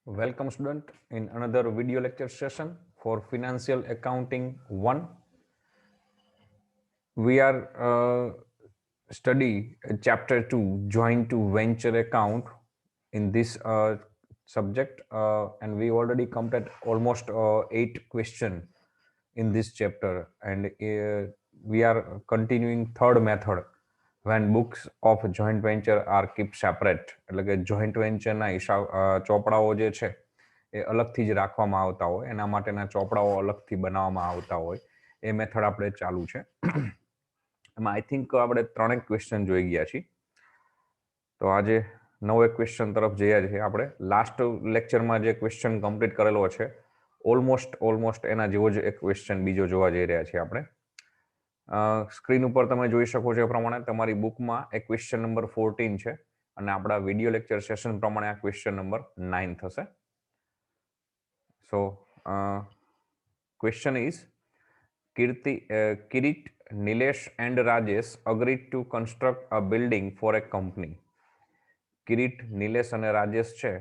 Welcome student in another video lecture session for Financial Accounting 1. We are study chapter 2 joint to venture account in this subject and we already completed almost 8 question in this chapter and we are continuing third method when books of joint venture are kept separate એટલે કે joint venture ના હિસાબ ચોપડાઓ જે છે એ અલગથી જ રાખવામાં આવતા હોય એના માટેના ચોપડાઓ અલગથી બનાવવામાં આવતા હોય એ મેથડ આપણે ચાલુ છે એમાં આઈ થિંક આપણે 3 ક્વેશ્ચન જોઈ ગયા છીએ તો આજે નવો એક ક્વેશ્ચન તરફ જઈએ છીએ આપણે લાસ્ટ લેક્ચરમાં જે ક્વેશ્ચન કમ્પ્લીટ કરેલો છે ઓલમોસ્ટ એના જેવો જ એક ક્વેશ્ચન બીજો જોવા જઈ રહ્યા છીએ આપણે સ્ક્રીન ઉપર તમે જોઈ શકો છો એ પ્રમાણે તમારી બુકમાં એક ક્વેશ્ચન નંબર 14 છે અને આપણા વિડીયો લેક્ચર સેશન પ્રમાણે આ ક્વેશ્ચન નંબર 9 થશે so question is Kirit Nilesh and Rajesh agreed to construct a building for a company. Kirit Nilesh અને રાજેશ છે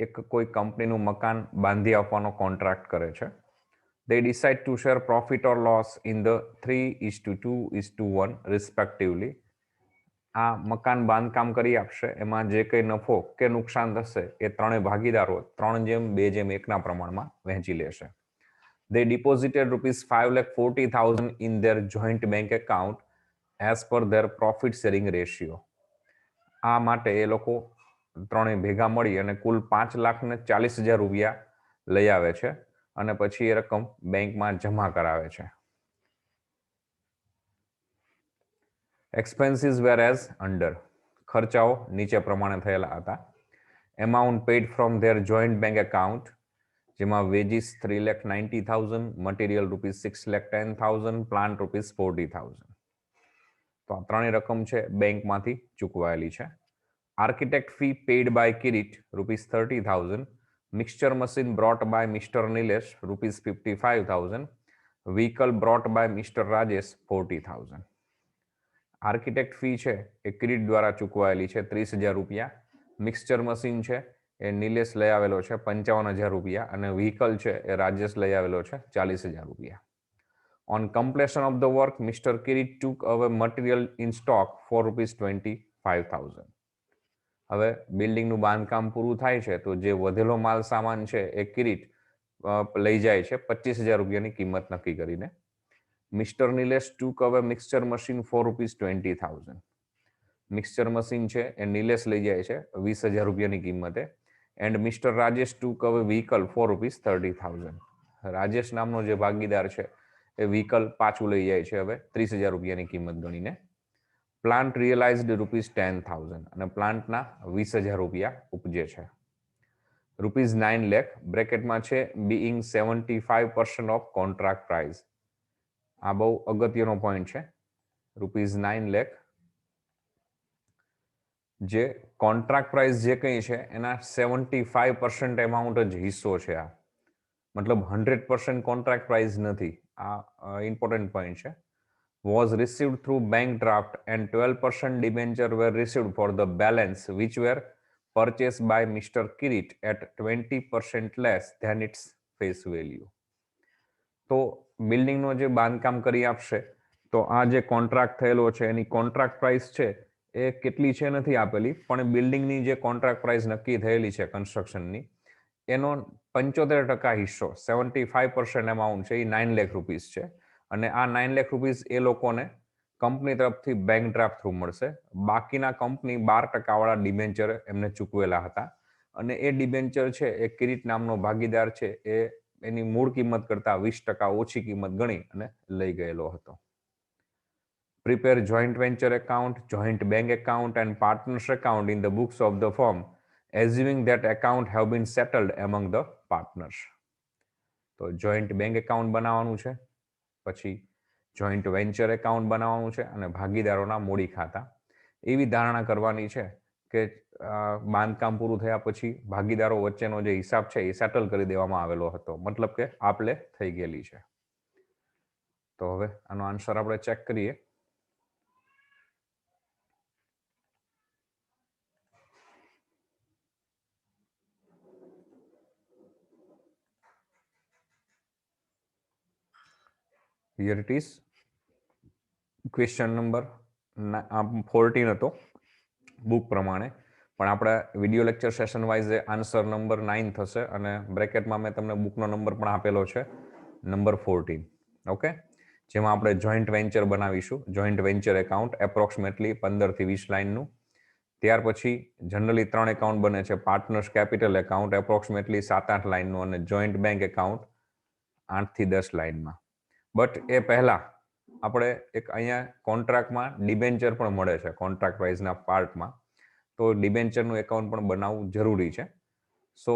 એક કોઈ કંપનીનું મકાન બાંધી આપવાનો કોન્ટ્રાક્ટ કરે છે. They decide to share profit or loss in the 3:2:1 respectively. આ મકાન બાંધકામ કરી આપશે એમાં જે કંઈ નફો કે નુકસાન થશે એ ત્રણેય ભાગીદારો 3:2:1 ના પ્રમાણમાં વહેંચી લેશે. They deposited rupees 5,40,000 in their joint bank account as per their profit sharing ratio. આ માટે એ લોકો ત્રણેય ભેગા મળી અને કુલ 5,40,000 રૂપિયા લઈ આવે છે અને પછી એ રકમ બેંકમાં જમા કરાવે છે. Expenses were as under. ખર્ચાઓ નીચે પ્રમાણે થયેલા હતા. Amount paid from their joint bank account જેમાં wages 3,90,000, material rupees 6,10,000, plant rupees 40,000. તો આ ત્રણેય રકમ છે બેંકમાંથી ચૂકવાયેલી છે. Architect fee paid by Kirit rupees 30,000, mixture machine brought by mister Nilesh rupees 55,000, vehicle brought by mister Rajesh 40,000. Architect fee છે એ કિરીટ દ્વારા ચૂકવાયેલી છે 30,000 રૂપિયા. મિક્સચર મશીન છે એ નિલેશ લઈ આવેલો છે 55,000 રૂપિયા અને વ્હીકલ છે એ રાજેશ લઈ આવેલો છે 40,000 રૂપિયા. On completion of the work, Mr. Kirit took away material in stock for ₹25,000. હવે બિલ્ડિંગનું બાંધકામ પૂરું થાય છે તો જે વધેલો માલ સામાન છે એ કિરીટ લઈ જાય છે 25,000 રૂપિયાની કિંમત નક્કી કરીને. Mister Nilesh took away mixture machine for ₹20,000. Mixture machine છે એ નિલેશ લઈ જાય છે 20,000 રૂપિયાની કિંમતે. And mister Rajesh took away vehicle for ₹30,000. Rajesh નામનો જે ભાગીદાર છે એ વ્હીકલ પાછું લઈ જાય છે હવે 30,000 રૂપિયાની કિંમત ગણીને. પ્લાન્ટ રિયલાઇઝડ ₹10,000 અને પ્લાન્ટના 20,000 રૂપિયા ઉપજે છે. ₹9 લાખ બ્રેકેટમાં છે બીઇંગ 75% ઓફ કોન્ટ્રાક્ટ પ્રાઇસ. આ બહુ અગત્યનો પોઈન્ટ છે. ₹9 લાખ જે કોન્ટ્રાક્ટ પ્રાઇસ જે કંઈ છે એના 75% એમાઉન્ટ જ હિસ્સો છે. આ મતલબ 100% કોન્ટ્રાક્ટ પ્રાઇસ નથી. આ ઇમ્પોર્ટન્ટ પોઈન્ટ છે. Was received through bank draft and 12% debenture were received for the balance which were purchased by Mr. Kirit at 20% less than its face value. તો બિલ્ડિંગનો જે બાંધકામ કરી આપશે તો આ જે કોન્ટ્રાક્ટ થયેલો છે એની કોન્ટ્રાક્ટ પ્રાઇસ છે એ કેટલી છે નથી આપેલી પણ બિલ્ડિંગની જે કોન્ટ્રાક્ટ પ્રાઇસ નક્કી થયેલી છે કન્સ્ટ્રક્શનની એનો 75% હિસ્સો 75% એમાઉન્ટ છે એ 9 લાખ રૂપીસ છે અને આ 9 લાખ રૂપીસ એ લોકોને કંપની તરફથી બેંક ડ્રાફ્ટ થ્રુ મળશે. બાકીના કંપની 12% વાળા ડિબેન્ચર એમને ચૂકવેલા હતા અને એ ડિબેન્ચર છે એ કિરીટ નામનો ભાગીદાર છે એ એની મૂળ કિંમત કરતાં 20% ઓછી કિંમત ગણી અને લઈ ગયેલો હતો. Prepare joint venture account, joint bank account and partners account in the books of the firm, assuming that account have been settled among the partners. તો જોઈન્ટ બેંક એકાઉન્ટ બનાવવાનું છે, પછી જોઈન્ટ વેન્ચર એકાઉન્ટ બનાવવાનું છે અને ભાગીદારોના મૂડી ખાતા. એવી ધારણા કરવાની છે કે બાંધકામ પૂરું થયા પછી ભાગીદારો વચ્ચેનો જે હિસાબ છે એ સેટલ કરી દેવામાં આવેલો હતો, મતલબ કે આપલે થઈ ગયેલી છે. તો હવે આનો આન્સર આપણે ચેક કરીએ. Here it is question number 14 હતો બુક પ્રમાણે, પણ આપણા video lecture session wise answer number 9 થશે અને બ્રેકેટમાં મેં તમને બુકનો નંબર પણ આપેલો છે, નંબર 14. ઓકે, જેમાં આપણે જોઈન્ટ વેન્ચર બનાવીશું, જોઈન્ટ વેન્ચર એકાઉન્ટ એપ્રોક્સિમેટલી 15 થી 20 લાઇનનું. ત્યાર પછી જનરલી 3 એકાઉન્ટ બને છે, પાર્ટનર્સ કેપિટલ એકાઉન્ટ એપ્રોક્સિમેટલી 7-8 લાઇનનું અને જોઈન્ટ બેંક એકાઉન્ટ 8 થી 10 લાઇનમાં. બટ એ પહેલા આપણે એક અહીંયા કોન્ટ્રાક્ટમાં ડિબેન્ચર પણ મળે છે, કોન્ટ્રાક્ટ વાઇઝના પાર્ટમાં, તો ડિબેન્ચરનું એકાઉન્ટ પણ બનાવવું જરૂરી છે. સો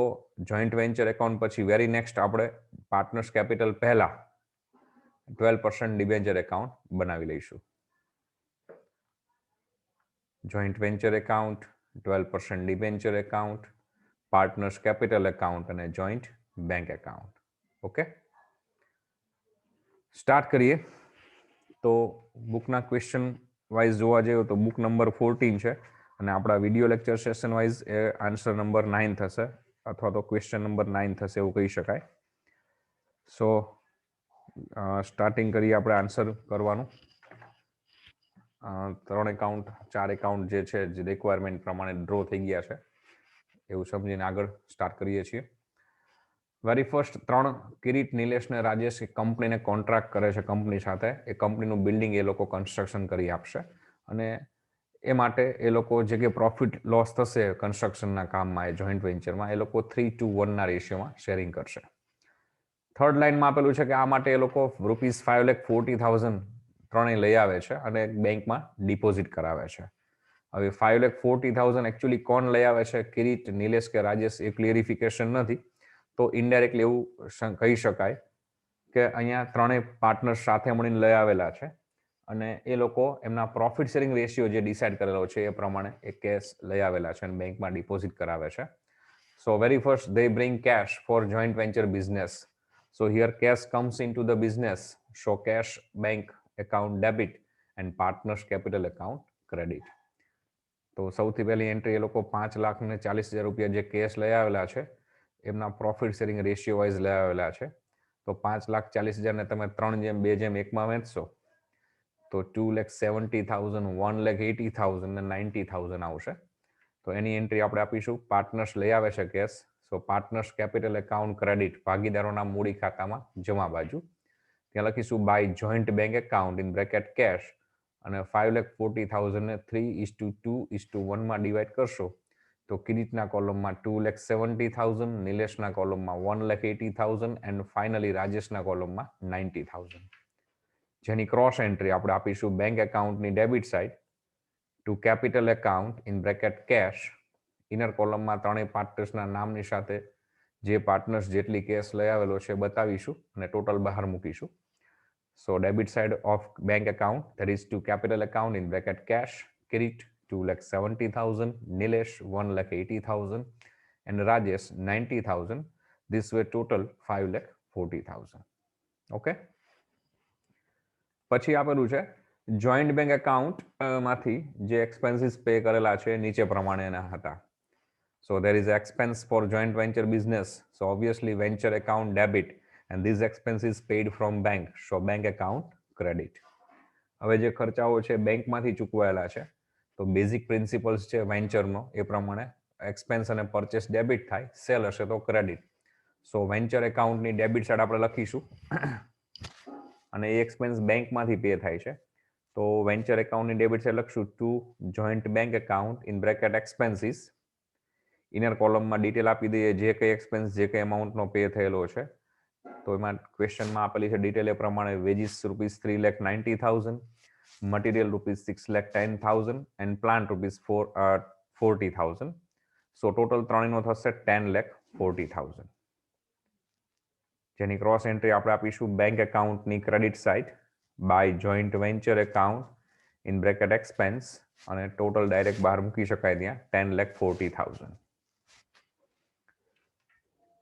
જોઈન્ટ વેન્ચર એકાઉન્ટ પછી વેરી નેક્સ્ટ આપણે પાર્ટનર્સ કેપિટલ પહેલા 12% ડિબેન્ચર એકાઉન્ટ બનાવી લઈશું. Joint venture account, 12% debenture account, partners capital account અને joint bank account. Okay, start કરીએ. તો બુકના ક્વેશ્ચન વાઇઝ જોવા જઈએ તો બુક નંબર 14 છે અને આપણા વિડીયો લેક્ચર સેશન વાઇઝ એ આન્સર નંબર 9 થશે અથવા તો ક્વેશ્ચન નંબર 9 થશે એવું કહી શકાય. સો સ્ટાર્ટિંગ કરીએ આપણે આન્સર કરવાનું. 3 એકાઉન્ટ 4 એકાઉન્ટ જે છે જે રિક્વાયરમેન્ટ પ્રમાણે ડ્રો થઈ ગયા છે એવું સમજીને આગળ સ્ટાર્ટ કરીએ છીએ. વેરી ફર્સ્ટ 3 કિરીટ, નિલેશ ને રાજેશ કંપનીને કોન્ટ્રાક્ટ કરે છે કંપની સાથે. એ કંપનીનું બિલ્ડિંગ એ લોકો કન્સ્ટ્રક્શન કરી આપશે અને એ માટે એ લોકો જે કે પ્રોફિટ લોસ થશે કન્સ્ટ્રક્શનના કામમાં એ જોઈન્ટ વેન્ચરમાં એ લોકો 3:1 રેશિયોમાં શેરિંગ કરશે. થર્ડ લાઇનમાં આપેલું છે કે આ માટે એ લોકો ₹5,40,000 ત્રણેય લઈ આવે છે અને બેંકમાં ડિપોઝિટ કરાવે છે. હવે 5,40,000 એકચ્યુઅલી કોણ લઈ આવે છે, કિરીટ, નિલેશ કે રાજેશ, એ ક્લિયરિફિકેશન નથી. તો ઇનડાયરેક્ટલી એવું કહી શકાય કે અહીંયા ત્રણેય પાર્ટનર્સ સાથે મળીને લઈ આવેલા છે અને એ લોકો એમના પ્રોફિટ શેરિંગ રેશિયો જે ડિસાઇડ કરેલો છે એ પ્રમાણે એ કેશ લઈ આવેલા છે અને બેંકમાં ડિપોઝિટ કરાવે છે. સો very first they bring cash for joint venture business. So here cash comes into the business. So cash bank account debit and partners capital account credit. તો સૌથી પહેલી એન્ટ્રી એ લોકો 5,40,000 રૂપિયા જે કેશ લઈ આવેલા છે એમના પ્રોફિટ શેરિંગ રેશિયો વાઇઝ લઈ આવેલા છે. તો 5,40,000 ને તમે 3:2:1 વેચશો તો 2,70,000, 1,80,000 અને 90,000 આવશે. તો એની એન્ટ્રી આપણે આપીશું. પાર્ટનર્સ લઈ આવે છે cash, so partners capital account credit, ભાગીદારોના મૂડી ખાતામાં જમા બાજુ. ત્યાં લખીશું by joint bank account in bracket cash અને 5,40,000 ને 3:2:1 ડિવાઈડ કરશો તો કિરીટના કોલમમાં 2,70,000, નિલેશના કોલમમાં 1,80,000 એન્ડ ફાઇનલી રાજેશના કોલમમાં 90,000. જેની ક્રોસ એન્ટ્રી આપણે આપીશું બેંક એકાઉન્ટની debit side to capital account in bracket cash. Inner કોલમમાં ત્રણેય પાર્ટનર્સના નામની સાથે જે પાર્ટનર્સ જેટલી કેશ લઈ આવેલો છે બતાવીશું અને ટોટલ બહાર મૂકીશું. So debit side of bank account that is to capital account in bracket cash, Kirit 2,70,000, Nilesh 1,80,000 and Rajesh 90,000. This way total 5,40,000. Okay, પછી આપેલું છે જોઈન્ટ બેંક એકાઉન્ટ માંથી જે એક્સપેન્સીસ પે કરેલા છે નીચે પ્રમાણેના હતા. સો there is expense for joint venture business, so obviously venture account debit and these expenses paid from bank, so bank account credit. હવે જે ખર્ચાઓ છે બેંકમાંથી ચૂકવાયેલા છે તો બેઝિક પ્રિન્સિપલ્સ છે વેન્ચરનો એ પ્રમાણે એક્સપેન્સ અને પરચેસ ડેબિટ થાય, સેલ હશે તો ક્રેડિટ. સો વેન્ચર એકાઉન્ટની ડેબિટ સાઈડ આપણે લખીશું અને એ એક્સપેન્સ બેંકમાંથી પે થાય છે. તો વેન્ચર એકાઉન્ટની ડેબિટ સાઈડ લખશું to joint bank account in bracket expenses. Inner કોલમમાં ડિટેલ આપી દઈએ જે કંઈ એક્સપેન્સ જે કંઈ અમાઉન્ટનો પે થયેલો છે. તો એમાં ક્વેશ્ચનમાં આપેલી છે ડિટેલ એ પ્રમાણે wages ₹3,90,000, material ₹6,10,000 and plant ₹40,000. So total ત્રણેયનો થશે 10,40,000. જેની ક્રોસ એન્ટ્રી આપણે આપીશું બેંક એકાઉન્ટની credit side by joint venture account in bracket expense અને ટોટલ ડાયરેક્ટ બહાર મૂકી શકાય ત્યાં 10,40,000.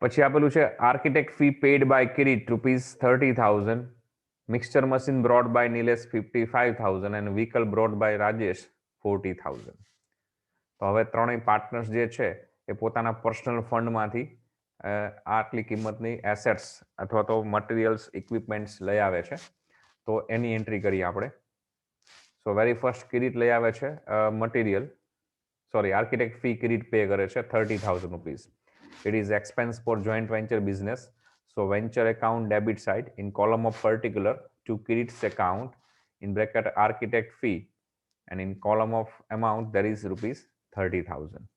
પછી આપેલું છે architect fee paid by Kirit ₹30,000, mixture machine brought by Nilesh 55,000 and vehicle brought by Rajesh 40,000. તો હવે ત્રણેય પાર્ટનર્સ જે છે એ પોતાના પર્સનલ ફંડમાંથી આટલી કિંમતની એસેટ્સ અથવા તો મટીરિયલ્સ ઇક્વિપમેન્ટ્સ લઈ આવે છે તો એની એન્ટ્રી કરીએ આપણે. સો વેરી ફર્સ્ટ કિરીટ લઈ આવે છે material, sorry architect fee Kirit pay કરે છે 30,000 rupees. It is expense for joint venture business. So venture account debit side in column of particular to Kirit's account in bracket architect fee, and in column of amount there is rupees 30,000.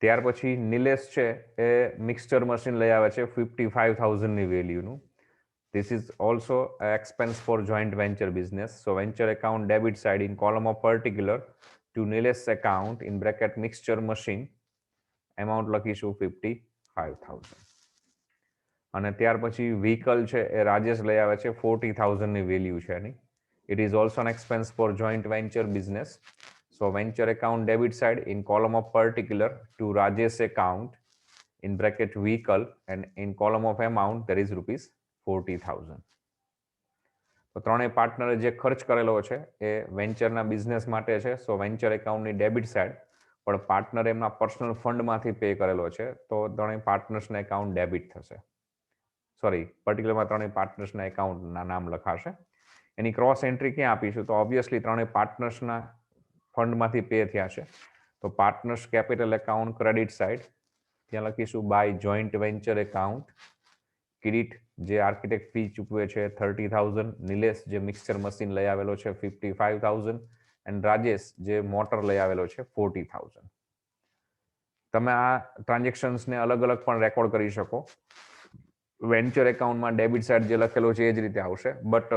ત્યાર પછી નિલેશ છે એ mixture machine લઈ આવે છે 55,000 ની વેલ્યુનું. This is also an expense for joint venture business. So venture account debit side in column of particular to Nilesh's account in bracket mixture machine amount લખીશું 55,000. અને ત્યાર પછી વ્હીકલ છે એ રાજેશ લઈ આવે છે 40,000 ની વેલ્યુ છે એની. It is also an expense for joint venture business. So venture account debit side in column of particular to Rajesh account in bracket vehicle, and in column of amount there is rupees 40,000. તો ત્રણેય પાર્ટનરે જે ખર્ચ કરેલો છે એ વેન્ચરના business માટે છે. સો venture એકાઉન્ટની debit side, પણ પાર્ટનર એમના પર્સનલ ફંડમાંથી પે કરેલો છે, તો ત્રણેય પાર્ટનર્સના એકાઉન્ટ ડેબિટ થશે. સોરી, પર્ટિક્યુલરમાં ત્રણેય પાર્ટનર્સના એકાઉન્ટના નામ લખાશે. એની ક્રોસ એન્ટ્રી ક્યાં આપીશું? તો ઓબ્વિયસલી ત્રણેય પાર્ટનર્સના ફંડમાંથી પે થયા છે, તો partners capital account credit side ત્યાં લખીશું by joint venture account. Kirit જે આર્કિટેક્ટ ફી ચૂકવે છે 30,000, નિલેશ જે મિક્સચર મશીન લઈ આવેલો છે 55,000, એન્ડ રાજેશ જે મોટર લઈ આવેલો છે 40,000. તમે આ ટ્રાન્ઝેક્શન્સને અલગ અલગ પણ રેકોર્ડ કરી શકો. વેન્ચર એકાઉન્ટમાં ડેબિટ સાઇડ જે લખેલો છે એ જ રીતે આવશે, બટ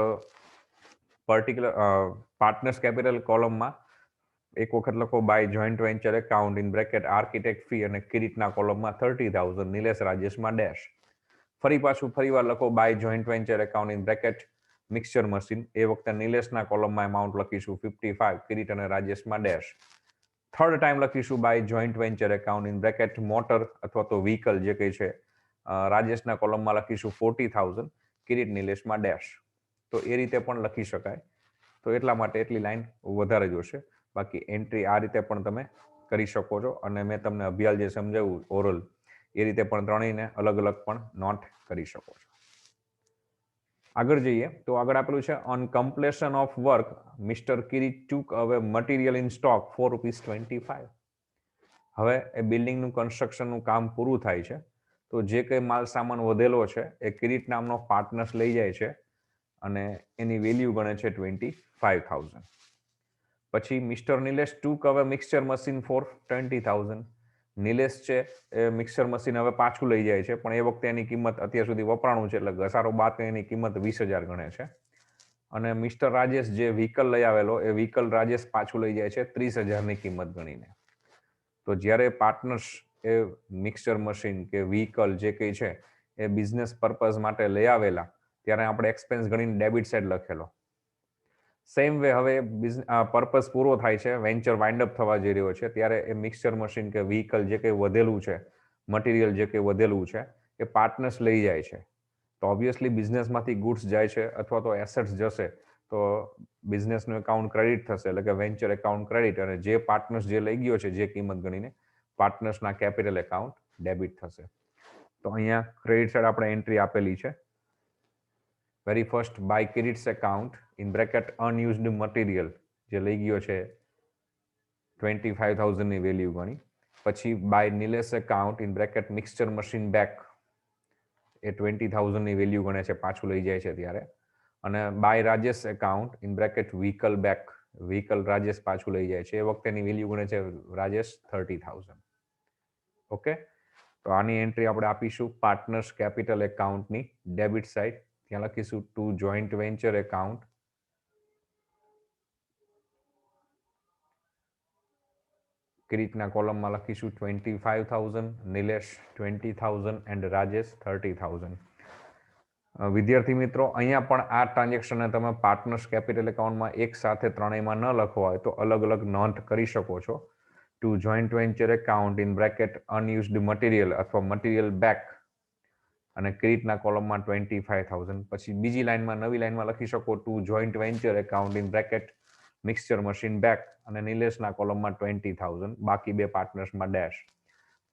પર્ટિક્યુલર પાર્ટનર્સ કેપિટલ કોલમમાં એક વખત લખો by joint venture account in bracket architect fee, અને કિરીટના કોલમમાં 30,000, નિલેશ રાજેશમાં ડેશ. ફરીવાર લખો by joint venture account in bracket mixture machine, એ વખતે નિલેશના કોલમમાં અમાઉન્ટ લખીશું 55, કિરીટ અને રાજેશમાં ડેશ. થર્ડ ટાઈમ લખીશું by joint venture account in bracket motor અથવા તો વ્હીકલ જે કંઈ છે, રાજેશના કોલમમાં લખીશું 40,000, કિરીટ નિલેશમાં ડેશ. તો એ રીતે પણ લખી શકાય. તો એટલા માટે એટલી લાઈન વધારે જોશે. બાકી એન્ટ્રી આ રીતે પણ તમે કરી શકો છો, અને મેં તમને અભ્યાલ જે સમજાવ્યું ઓરલ, એ રીતે પણ ત્રણેયને અલગ અલગ પણ નોટ કરી શકો છો. આગળ જઈએ તો આગળ આપેલું છે on completion of work mister Kirit took away material in stock for ₹25. હવે એ બિલ્ડિંગનું કન્સ્ટ્રક્શનનું કામ પૂરું થાય છે, તો જે કંઈ માલ સામાન વધેલો છે એ કિરીટ નામનો પાર્ટનર્સ લઈ જાય છે અને એની વેલ્યુ ગણે છે 25,000. પછી મિસ્ટર નિલેશ ટુક અવે મિક્સચર મશીન ફોર 20,000. નિલેશ છે એ મિક્સર મશીન હવે પાછું લઈ જાય છે, પણ એ વખતે એની કિંમત અત્યાર સુધી વપરાણું છે એટલે ઘસારો બાદ એની કિંમત 20,000 ગણે છે. અને મિસ્ટર રાજેશ જે વ્હીકલ લઈ આવેલો એ વ્હીકલ રાજેશ પાછું લઈ જાય છે 30,000ની કિંમત ગણીને. તો જ્યારે પાર્ટનર્સ એ મિક્સર મશીન કે વ્હીકલ જે કંઈ છે એ બિઝનેસ પર્પઝ માટે લઈ આવેલા, ત્યારે આપણે એક્સપેન્સ ગણીને ડેબિટ સાઇડ લખેલો. સેમ વે હવે પર્પઝ પૂરો થાય છે, વેન્ચર વાઇન્ડ અપ થવા જઈ રહ્યો છે, ત્યારે એ મિક્સચર મશીન કે વ્હીકલ જે કંઈ વધેલું છે, મટીરિયલ જે કંઈ વધેલું છે એ પાર્ટનર્સ લઈ જાય છે. તો ઓબ્વિયસલી બિઝનેસમાંથી ગુડ્સ જાય છે અથવા તો એસેટ્સ જશે, તો બિઝનેસનું એકાઉન્ટ ક્રેડિટ થશે, એટલે કે વેન્ચર એકાઉન્ટ ક્રેડિટ, અને જે પાર્ટનર્સ જે લઈ ગયો છે જે કિંમત ગણીને, પાર્ટનર્સના કેપિટલ એકાઉન્ટ ડેબિટ થશે. તો અહીંયા ક્રેડિટ સાઇડ આપણે એન્ટ્રી આપેલી છે. Very first by Kirit's account in bracket unused material જે લઈ ગયો છે 25,000ની વેલ્યુ ગણી. પછી by Nilesh account in bracket mixture machine back, એ 20,000ની વેલ્યુ ગણે છે પાછું લઈ જાય છે ત્યારે. અને by Rajesh account in bracket vehicle back, vehicle Rajesh પાછું લઈ જાય છે, એ વખતેની વેલ્યુ ગણે છે રાજેશ 30,000. ઓકે, તો આની એન્ટ્રી આપણે આપીશું પાર્ટનર્સ કેપિટલ એકાઉન્ટની ડેબિટ સાઇડ. ત્યાં લખીશું ટુ જોઈન્ટ વેન્ચર એકાઉન્ટ, કિરીટના કોલમમાં લખીશું 25,000, નિલેશ 20,000 એન્ડ રાજેશ 30,000. વિદ્યાર્થી મિત્રો, અહીંયા પણ આ ટ્રાન્ઝેક્શનને તમે પાર્ટનર્સ કેપિટલ એકાઉન્ટમાં એક સાથે ત્રણેયમાં ન લખવા હોય તો અલગ અલગ નોંધ કરી શકો છો. To joint venture account in bracket unused material અથવા મટીરિયલ બેક, અને કિરીટના કોલમમાં 25,000. પછી બીજી લાઇનમાં, નવી લાઇનમાં લખી શકો to joint venture account in bracket mixture machine back, અને નિલેશના કોલમમાં 20,000, બાકી બે પાર્ટનર્સમાં ડેશ.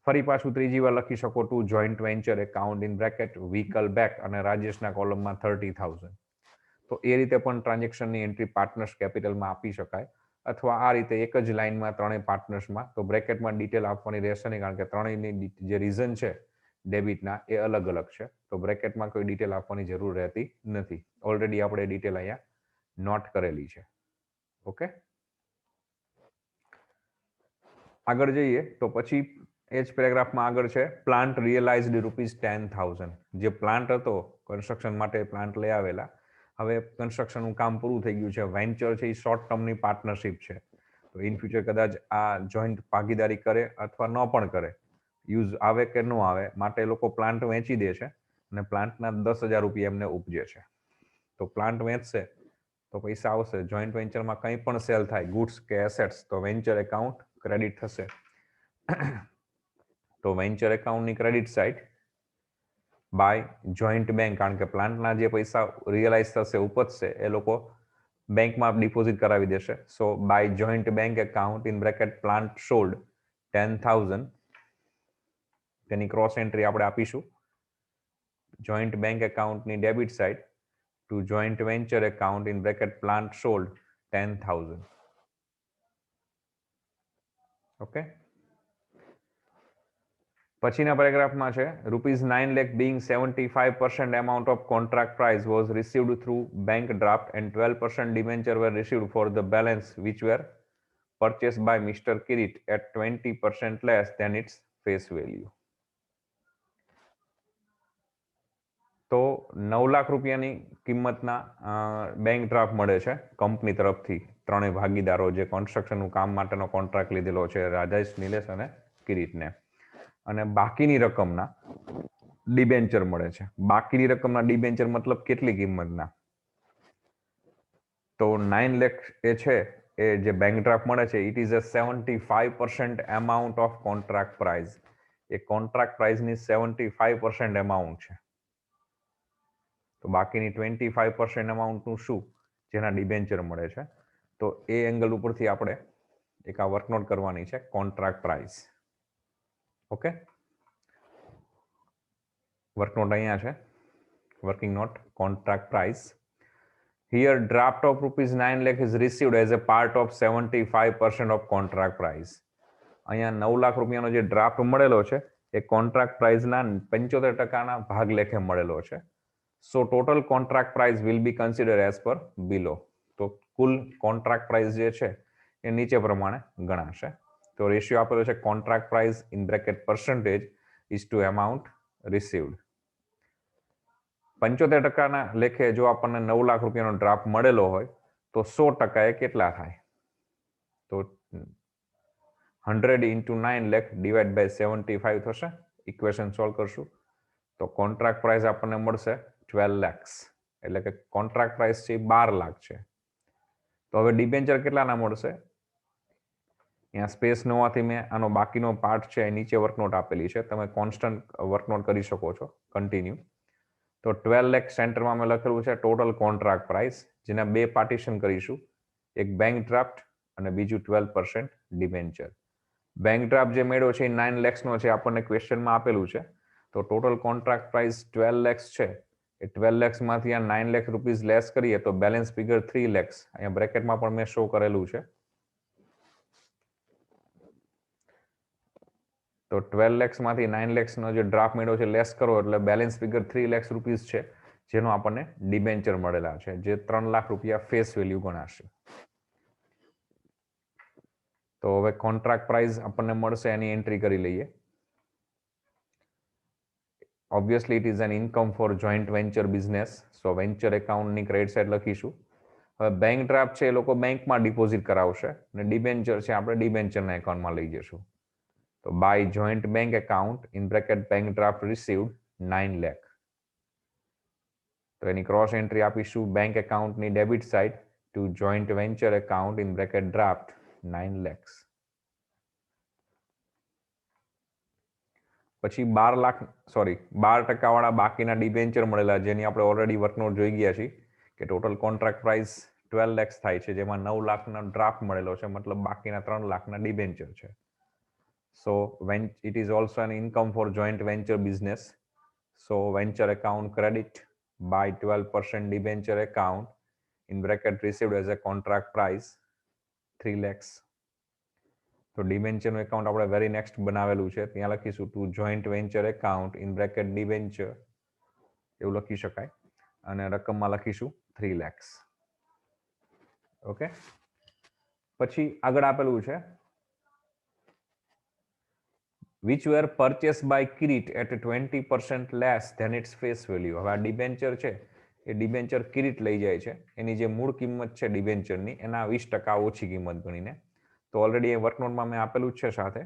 ફરી પાછું ત્રીજી વાર લખી શકો to joint venture account in bracket vehicle back અને રાજેશના કોલમમાં 30,000. તો એ રીતે પણ ટ્રાન્ઝેક્શનની એન્ટ્રી પાર્ટનર્સ કેપિટલમાં આપી શકાય, અથવા આ રીતે એક જ લાઇનમાં ત્રણેય પાર્ટનર્સમાં. તો બ્રેકેટમાં ડિટેલ આપવાની રહેશે નહીં, કારણ કે ત્રણેયની જે રીઝન છે ડેબિટના એ અલગ અલગ છે. તો બ્રેકેટમાં કોઈ ડિટેલ આપવાની જરૂર રહેતી નથી. ઓલરેડી આપણે ડિટેલ અહીંયા નોટ કરેલી છે. ઓકે, આગળ જઈએ તો પછી એ જ પેરેગ્રાફમાં આગળ છે પ્લાન્ટ રિયલાઇઝડ ₹10,000. જે પ્લાન્ટ હતો કન્સ્ટ્રક્શન માટે પ્લાન્ટ લઈ આવેલા, હવે કન્સ્ટ્રક્શનનું કામ પૂરું થઈ ગયું છે. વેન્ચર છે એ શોર્ટ ટર્મની પાર્ટનરશિપ છે. તો ઇન ફ્યુચર કદાચ આ જોઈન્ટ ભાગીદારી કરે અથવા ન પણ કરે, યુઝ આવે કે ન આવે, માટે એ લોકો પ્લાન્ટ વેચી દે છે અને પ્લાન્ટના ₹10,000 એમને ઉપજે છે. તો પ્લાન્ટ વેચશે તો પૈસા આવશે. જોઈન્ટ વેન્ચરમાં કંઈ પણ સેલ થાય, ગુડ્સ કે એસેટ્સ, તો વેન્ચર એકાઉન્ટ ક્રેડિટ થશે. તો વેન્ચર એકાઉન્ટની credit side by joint bank, કારણ કે પ્લાન્ટના જે પૈસા રિયલાઇઝ થશે, ઉપજશે, એ લોકો બેંકમાં ડિપોઝિટ કરાવી દેશે. So by joint bank account in bracket plant sold 10,000, તેની ક્રોસ એન્ટ્રી આપણે આપીશું જોઈન્ટ બેંક એકાઉન્ટની debit side to joint venture account in bracket plant sold 10,000. Okay, પછીના પેરેગ્રાફમાં છે ₹9 lakh being 75% amount of contract price was received through bank draft and 12% debenture were received for the balance which were purchased by Mr. Kirit at 20% less than its face value. તો 9 લાખ રૂપિયાની કિંમતના bank draft મળે છે company તરફથી ત્રણેય ભાગીદારો જે કન્સ્ટ્રક્શનનું કામ માટેનો કોન્ટ્રાક્ટ લીધેલો છે, રાજેશ, નિલેશ અને કિરીટને. અને બાકીની રકમના ડિબેન્ચર મળે છે. બાકીની રકમના ડિબેન્ચર મતલબ કેટલી કિંમતના? તો 9 લાખ એ છે, એ જે બેંક ડ્રાફ્ટ મળે છે, it is a 75% amount of contract price. એ કોન્ટ્રાક્ટ પ્રાઇસની 75% એમાઉન્ટ છે. તો બાકીની 25% એમાઉન્ટનું શું? જેના ડિબેન્ચર મળે છે. તો એ એંગલ ઉપરથી આપણે એક આ વર્કનોટ કરવાની છે, કોન્ટ્રાક્ટ પ્રાઇસ. ઓકે, વર્કનોટ અહીંયા છે, working note, contract price. Here draft of ₹9 lakh is received as a part of 75% of contract price. અહીંયા 9 લાખ રૂપિયાનો જે ડ્રાફ્ટ મળેલો છે એ કોન્ટ્રાક્ટ પ્રાઇસના 75% ભાગ લેખે મળેલો છે. So total contract price will be consider as per below. તો કુલ કોન્ટ્રાક્ટ પ્રાઇસ જે છે એ નીચે પ્રમાણે ગણાશે. તો રેશિયો આપેલો છે contract price in bracket percentage is to amount received. 75% લેખે જો આપણને 9 લાખ રૂપિયાનો ડ્રાફ્ટ મળેલો હોય તો 100% એ કેટલા થાય? તો 100 into 9 lakh ડિવાઈડ બાય 75 થશે. ઇક્વેશન સોલ્વ કરશું તો કોન્ટ્રાક્ટ પ્રાઇસ આપણને મળશે 12 lakhs, એટલે કે કોન્ટ્રાક્ટ પ્રાઇસ છે 12 લાખ છે. તો હવે ડિબેન્ચર કેટલાના મળશે? અહીંયા સ્પેસ ન હોવાથી મેં આનો બાકીનો પાર્ટ છે એ નીચે વર્કનોટ આપેલી છે, તમે કોન્સ્ટન્ટ વર્કનોટ કરી શકો છો, કન્ટિન્યુ. તો 12 લાખ સેન્ટરમાં મેં લખેલું છે ટોટલ કોન્ટ્રાક્ટ પ્રાઇસ, જેના બે પાર્ટીશન કરીશું, એક બેંક ડ્રાફ્ટ અને બીજું 12% ડિબેન્ચર. બેંક ડ્રાફ્ટ જે મેળવ્યો છે એ 9 lakhsનો છે, આપણને ક્વેશ્ચનમાં આપેલું છે. તો ટોટલ કોન્ટ્રાક્ટ પ્રાઇસ 12 lakhs છે. એ 12 lakhsમાંથી આ 9 lakh રૂપીઝ લેસ કરીએ તો બેલેન્સ ફિગર 3 lakhs, અહીંયા બ્રેકેટમાં પણ મેં શો કરેલું છે. તો 12 lakhsમાંથી 9 lakhsનો જે ડ્રાફ્ટ મેળવ્યો છે લેસ કરો એટલે બેલેન્સ ફિગર 3 lakhs રૂપીઝ છે, જેનો આપણને ડિબેન્ચર મળેલા છે, જે 3 લાખ રૂપિયા ફેસ વેલ્યુ ગણાશે. તો હવે કોન્ટ્રાક્ટ પ્રાઇસ આપણને મળશે, એની એન્ટ્રી કરી લઈએ. Obviously it is an income four joint venture business, so venture એકાઉન્ટની ક્રેડિટ સાઇડ લખીશું. હવે બેંક ડ્રાફ્ટ છે એ લોકો બેંકમાં ડિપોઝિટ કરાવશે અને ડિબેન્ચર છે આપણે ડિબેન્ચરના એકાઉન્ટમાં લઈ જશું. તો by joint bank account in bracket bank draft received 9 lakh. તો એની ક્રોસ એન્ટ્રી આપીશું બેંક એકાઉન્ટની debit side to joint venture account in bracket draft 9 lakhs. પછી 12% વાળા બાકીના ડિબેન્ચર મળેલા, જેની આપણે ઓલરેડી વર્કનોટ જોઈ ગયા છીએ કે ટોટલ કોન્ટ્રાક્ટ પ્રાઇસ 12 lakhs થાય છે, જેમાં 9 લાખનો ડ્રાફ્ટ મળેલો છે, મતલબ બાકીના 3 લાખના ડિબેન્ચર છે. So when it is also an income for joint venture business, so venture account credit by 12% debenture account in bracket received as a contract price 3 lakhs. તો ડિબેન્ચરનું એકાઉન્ટ આપણે વેરી નેક્સ્ટ બનાવેલું છે, ત્યાં લખીશું to joint venture account in bracket debenture એવું લખી શકાય, અને રકમમાં લખીશું 3 lakhs. ઓકે, પછી આગળ આપેલું છે which were purchased by Kirit at 20% less than its face value. હવે આ ડિબેન્ચર છે એ ડિબેન્ચર કિરીટ લઈ જાય છે, એની જે મૂળ કિંમત છે ડિબેન્ચરની એના 20% ઓછી કિંમત ગણીને. તો ઓલરેડી એ વર્કનોટમાં મેં આપેલું જ છે સાથે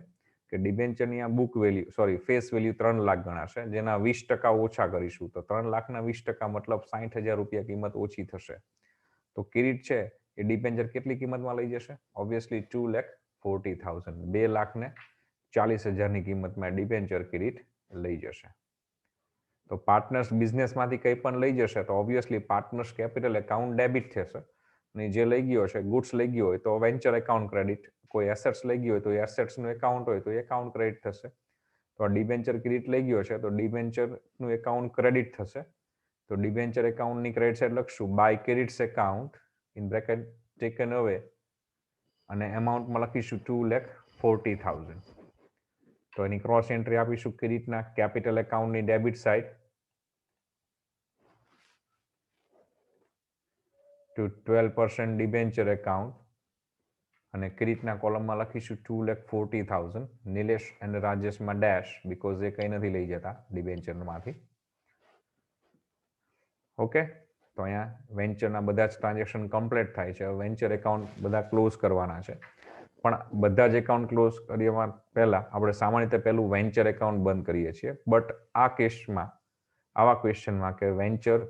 કે ડિબેન્ચરની આ book value face value 3 lakh ગણાશે, જેના 20% ઓછા કરીશું તો 3 લાખના 20% મતલબ 60,000 રૂપિયા કિંમત ઓછી થશે. તો કિરીટ છે એ ડિબેન્ચર કેટલી કિંમતમાં લઈ જશે? ઓબ્વિયસલી 2,40,000, 2,40,000ની કિંમતમાં ડિબેન્ચર કિરીટ લઈ જશે. તો પાર્ટનર્સ બિઝનેસમાંથી કંઈ પણ લઈ જશે તો obviously partners capital account debit થશે, અને જે લઈ ગયો છે ગુડ્સ લઈ ગયો હોય તો વેન્ચર એકાઉન્ટ ક્રેડિટ, કોઈ એસેટ્સ લઈ ગયો હોય તો એસેટ્સનું એકાઉન્ટ હોય તો એકાઉન્ટ ક્રેડિટ થશે. તો આ ડિબેન્ચર ક્રેડિટ લઈ ગયો છે તો ડિબેન્ચરનું એકાઉન્ટ ક્રેડિટ થશે. તો ડિબેન્ચર એકાઉન્ટની ક્રેડિટ સાઇડ લખશું by credits account in bracket taken away, અને એમાઉન્ટમાં લખીશું 2,40,000. તો એની ક્રોસ એન્ટ્રી આપીશું ક્રેડિટના કેપિટલ એકાઉન્ટની debit side to 12% debenture account, અને ક્રેડિટના કોલમમાં લખીશું 2,40,000. નિલેશ અને રાજેશમાં ડેશ, બીકોઝ એ કંઈ નથી લઈ જતા ડિબેન્ચરમાંથી. ઓકે, તો અહીંયા વેન્ચરના બધા જ ટ્રાન્ઝેક્શન કમ્પ્લીટ થાય છે. વેન્ચર એકાઉન્ટ બધા ક્લોઝ કરવાના છે, પણ બધા જ એકાઉન્ટ ક્લોઝ કરવા પહેલા આપણે સામાન્ય રીતે પહેલું વેન્ચર એકાઉન્ટ બંધ કરીએ છીએ. બટ આ કેસમાં આવા ક્વેશ્ચનમાં કે વેન્ચર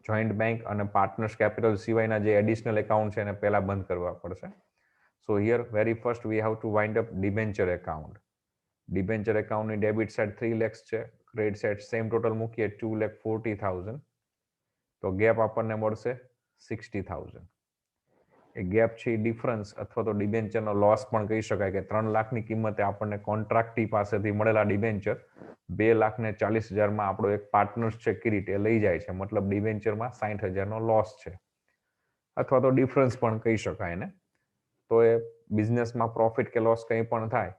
જોઈન્ટ બેંક અને પાર્ટનર્સ કેપિટલ સિવાયના જે એડિશનલ એકાઉન્ટ છે એને પહેલા બંધ કરવા પડશે. સો here very first we have to wind up debenture account. Debenture એકાઉન્ટની ડેબિટ સાઇડ 3 lakhs છે, ક્રેડિટ સાઇડ સેમ ટોટલ મૂકીએ 2,40,000. તો ગેપ આપણને મળશે 60,000. એ ગેપ છે એ ડિફરન્સ અથવા તો ડિબેન્ચરનો લોસ પણ કહી શકાય કે 3 લાખની કિંમતે આપણને કોન્ટ્રાક્ટી પાસેથી મળેલા ડિબેન્ચર 2,40,000માં આપણો એક પાર્ટનર્સ છે કિરીટ એ લઈ જાય છે, મતલબ ડિબેન્ચરમાં 60,000નો લોસ છે, અથવા તો ડિફરન્સ પણ કહી શકાય ને. તો એ બિઝનેસમાં પ્રોફિટ કે લોસ કંઈ પણ થાય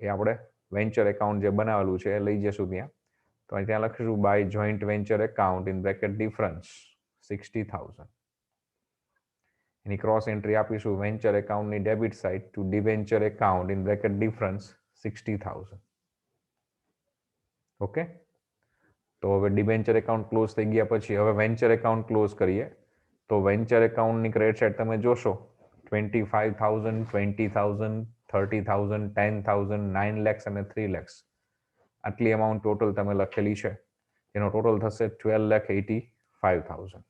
એ આપણે વેન્ચર એકાઉન્ટ જે બનાવેલું છે એ લઈ જશું ત્યાં. તો ત્યાં લખીશું by joint venture account in bracket difference 60,000. એની ક્રોસ એન્ટ્રી આપીશું વેન્ચર એકાઉન્ટની debit side to debenture account in bracket difference 60,000. Okay, તો હવે ડિબેન્ચર એકાઉન્ટ ક્લોઝ થઈ ગયા પછી હવે વેન્ચર એકાઉન્ટ ક્લોઝ કરીએ. તો વેન્ચર એકાઉન્ટની ક્રેડિટ સાઇડ તમે જોશો 25,000, 20,000, 30,000, 10,000, 9 lakhs અને 3 lakhs. આટલી અમાઉન્ટ ટોટલ તમે લખેલી છે, એનો ટોટલ થશે 12,85,000.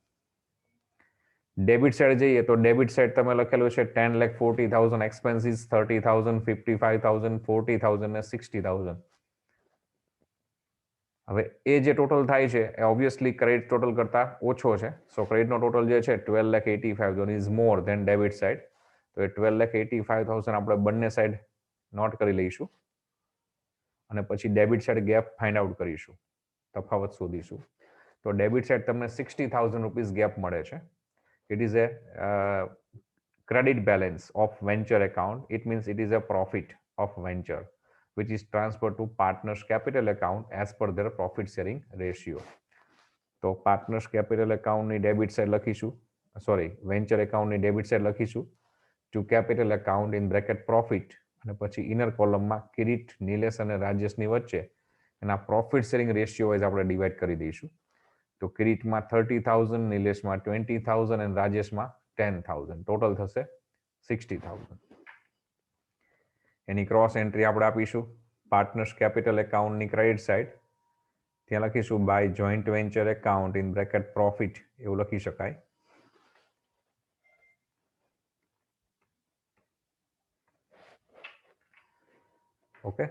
ડેબિટ સાઇડ જઈએ તો ડેબિટ સાઇડ તમે લખેલું છે 10,40,000 એક્સપેન્સીસ, 30,000, 55,000, 40,000 અને 60,000. હવે એ જે ટોટલ થાય છે એ ઓબ્વિયસલી ક્રેડિટ ટોટલ કરતા ઓછો છે. સો ક્રેડિટનો ટોટલ જે છે 12,85,000 is more than debit side. તો એ 12,85,000 આપણે બંને સાઈડ નોટ કરી લઈશું, અને પછી debit side gap find out કરીશું, તફાવત શોધીશું. તો ડેબિટ સાઇડ તમને 60,000 રૂપીસ ગેપ મળે છે. It is a credit balance of venture account. It means it is a profit of venture which is transferred to partners capital account as per their profit sharing ratio. તો partners capital account ની debit side લખીશું, venture એકાઉન્ટની debit side લખીશું to capital account in bracket profit, અને પછી inner કોલમમાં કિરીટ, નિલેશ અને રાજેશની વચ્ચે એના પ્રોફિટ શેરિંગ રેશિયો વાઇઝ આપણે ડિવાઈડ કરી દઈશું. તો કિરીટમાં 30,000, નિલેશમાં 20,000 અને રાજેશમાં 10,000, ટોટલ થશે 60,000. એની ક્રોસ એન્ટ્રી આપણે આપીશું પાર્ટનર્સ કેપિટલ એકાઉન્ટની ક્રેડિટ સાઇડ, ત્યાં લખીશું by joint venture account in bracket profit એવું લખી શકાય. ઓકે,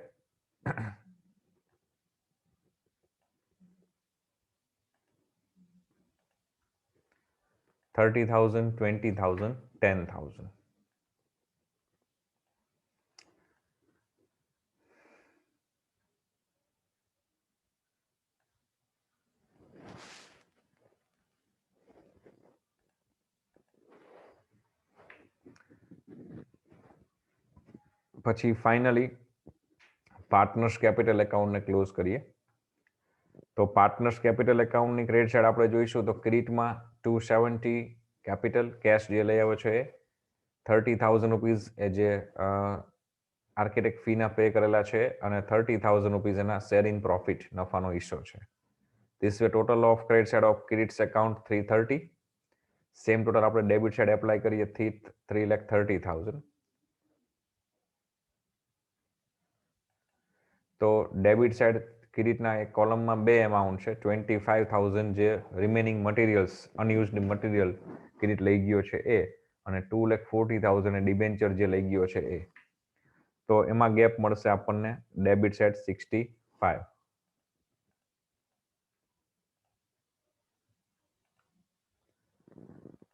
30,000, 20,000, 10,000. પછી ફાઇનલી પાર્ટનર્સ કેપિટલ એકાઉન્ટને ક્લોઝ કરીએ. તો પાર્ટનર્સ કેપિટલ એકાઉન્ટની ક્રેડિટ સાઇડ આપણે જોઈશું તો ક્રેડિટમાં 270 કેપિટલ કેશ જે લઈ આવ્યો છે એ 30,000 રૂપીઝ એ જે આર્કિટેક્ટ ફીના પે કરેલા છે અને 30,000 રૂપીઝ એના શેર ઇન પ્રોફિટ નફાનો હિસ્સો છે. This way total of credit side of credits account 330. Same total આપણે ડેબિટ સાઇડ એપ્લાય કરીએ 3,30,000. તો ડેબિટ સાઇડ ક્રેડિટના એક કોલમમાં બે એમાઉન્ટ છે. 25,000 જે રિમેનિંગ મટીરિયલ્સ અનયુઝડ મટીરિયલ ક્રેડિટ લઈ ગયો છે એ, અને 2,40,000 એ ડિબેન્ચર જે લઈ ગયો છે એ. તો એમાં ગેપ મળશે આપણને ડેબિટ સાઇડ 65.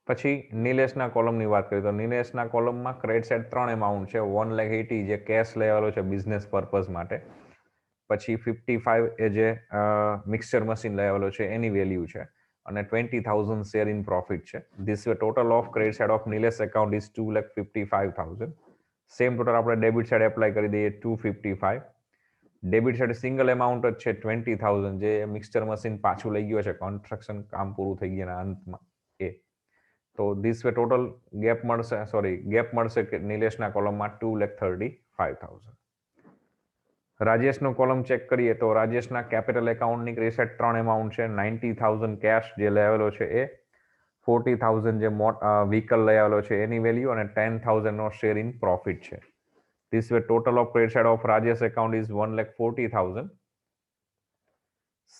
પછી નિલેશના કોલમની વાત કરીએ તો નિલેશના કોલમમાં ક્રેડિટ સાઇડ 3 એમાઉન્ટ છે. 1,80,000 જે કેશ લેવાલો છે બિઝનેસ પર્પઝ માટે. પછી 55 એ જે મિક્સચર મશીન લેવાલો છે એની વેલ્યુ છે, અને 20,000 શેર ઇન પ્રોફિટ છે. This way total of credit side of Nilesh account is 2,55,000. Same total આપણે ડેબિટ સાઇડ એપ્લાય કરી દઈએ 255. ડેબિટ સાઇડ સિંગલ એમાઉન્ટ જ છે 20,000 જે મિક્સચર મશીન પાછું લઈ ગયો છે કન્સ્ટ્રક્શન કામ પૂરું થઈ ગયાના અંતમાં એ. તો ધીસ વે ટોટલ ગેપ મળશે કે નિલેશના કોલમમાં 2,35,000. રાજેશનો કોલમ ચેક કરીએ તો રાજેશના કેપિટલ એકાઉન્ટની ક્રેડિટ સાઇડ 3 એમાઉન્ટ છે. 90,000 કેશ જે લેવાલો છે એ, 40,000 જે વ્હીકલ લઈ આવેલો છે એની વેલ્યુ, અને 10,000 નો શેર ઇન પ્રોફિટ છે. This way total of credit side of Rajesh account is 1,40,000.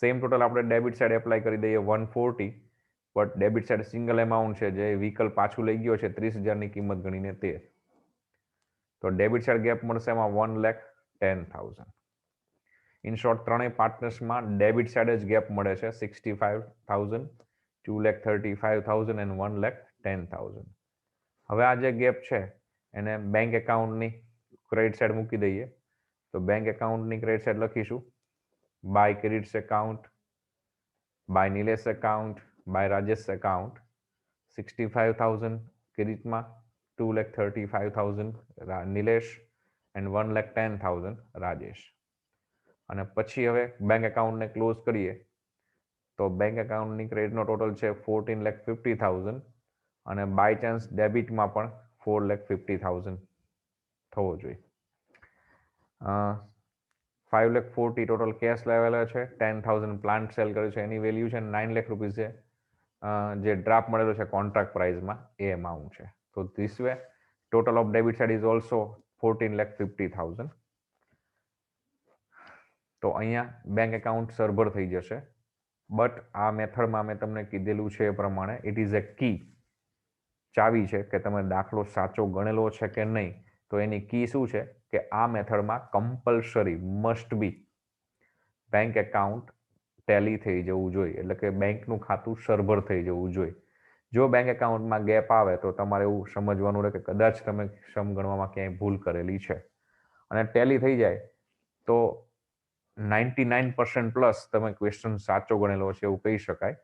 Same total આપણે ડેબિટ સાઇડ એપ્લાય કરી દઈએ 140. But debit side single amount છે જે વ્હીકલ પાછું લઈ ગયો છે 30,000ની કિંમત ગણીને 13. તો ડેબિટ સાઇડ ગેપ મળશે એમાં 1,10,000. ઇન શોર્ટ ત્રણેય પાર્ટનર્સમાં ડેબિટ સાઇડ જ ગેપ મળે છે 65,000, 2,35,000 એન્ડ 1,10,000. હવે આ જે ગેપ છે એને બેંક એકાઉન્ટની ક્રેડિટ સાઇડ મૂકી દઈએ. તો બેંક એકાઉન્ટની ક્રેડિટ સાઇડ લખીશું by credits account, by Nilesh account, by Rajesh account. 65,000 ક્રેડિટમાં, 2,35,000 નિલેશ એન્ડ 1,10,000 રાજેશ. અને પછી હવે બેંક એકાઉન્ટને ક્લોઝ કરીએ તો બેંક એકાઉન્ટની ક્રેડિટનો ટોટલ છે 14,50,000, અને બાય ચાન્સ ડેબિટમાં પણ 4,50,000 થવો જોઈએ. 5,40,000 ટોટલ કેશ લેવેલા છે. 10,000 પ્લાન્ટ સેલ કર્યું છે એની વેલ્યુ છે. 9 લાખ રૂપીસ છે જે ડ્રાફ્ટ મળેલો છે કોન્ટ્રાક્ટ પ્રાઇસમાં એ એમાઉન્ટ છે. તો this way total of debit side is also 14,50,000. તો અહીંયા બેંક એકાઉન્ટ સરભર થઈ જશે. બટ આ મેથડમાં મેં તમને કીધેલું છે એ પ્રમાણે ઇટ ઇઝ એ કી, ચાવી છે કે તમે દાખલો સાચો ગણેલો છે કે નહીં. તો એની કી શું છે કે આ મેથડમાં compulsory must be bank account Tally થઈ જવું જોઈએ, એટલે કે બેંકનું ખાતું સરભર થઈ જવું જોઈએ. જો બેંક એકાઉન્ટમાં ગેપ આવે તો તમારે એવું સમજવાનું રહે કે કદાચ તમે સમ ગણવામાં ક્યાંય ભૂલ કરેલી છે. અને ટેલી થઈ જાય તો 99% પ્લસ તમે ક્વેશ્ચન સાચો ગણેલો છે એવું કહી શકાય.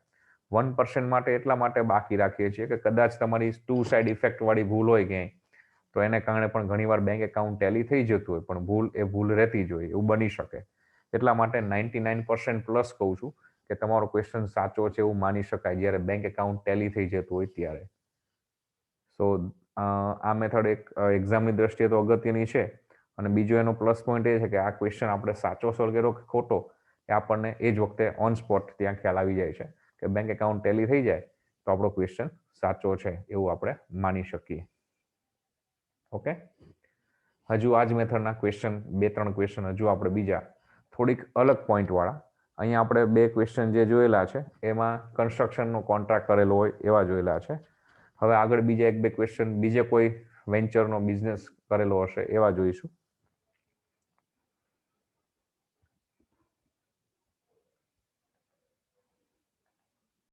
1% માટે એટલા માટે બાકી રાખીએ છીએ કે કદાચ તમારી 2 સાઇડ ઇફેક્ટ વાળી ભૂલ હોય ક્યાંય, તો એને કારણે પણ ઘણીવાર બેંક એકાઉન્ટ ટેલી થઈ જતું હોય પણ ભૂલ રહેતી જ હોય, એવું બની શકે. એટલા માટે 99% પ્લસ કહું છું કે તમારો ક્વેશ્ચન સાચો છે એવું માની શકાય જ્યારે બેંક એકાઉન્ટ ટેલી થઈ જતું હોય ત્યારે. સો આ મેથડ એક એક્ઝામની દ્રષ્ટિએ તો અગત્યની છે. અને બીજો એનો પ્લસ પોઈન્ટ એ છે કે આ ક્વેશ્ચન આપણે સાચો સોલ્વ કર્યો કે ખોટો એ આપણને એ જ વખતે ઓન સ્પોટ ત્યાં ખ્યાલ આવી જાય છે કે બેંક એકાઉન્ટ ટેલી થઈ જાય તો આપણો ક્વેશ્ચન સાચો છે એવું આપણે માની શકીએ. ઓકે, હજુ આ જ મેથડના ક્વેશ્ચન 2-3 ક્વેશ્ચન હજુ આપણે બીજા થોડીક અલગ પોઈન્ટ વાળા અહીંયા આપણે 2 ક્વેશ્ચન જે જોયેલા છે એમાં કન્સ્ટ્રક્શનનો કોન્ટ્રાક્ટ કરેલો હોય એવા જોયેલા છે. હવે આગળ બીજા 1-2 ક્વેશ્ચન બીજે કોઈ વેન્ચરનો બિઝનેસ કરેલો હશે એવા જોઈશું.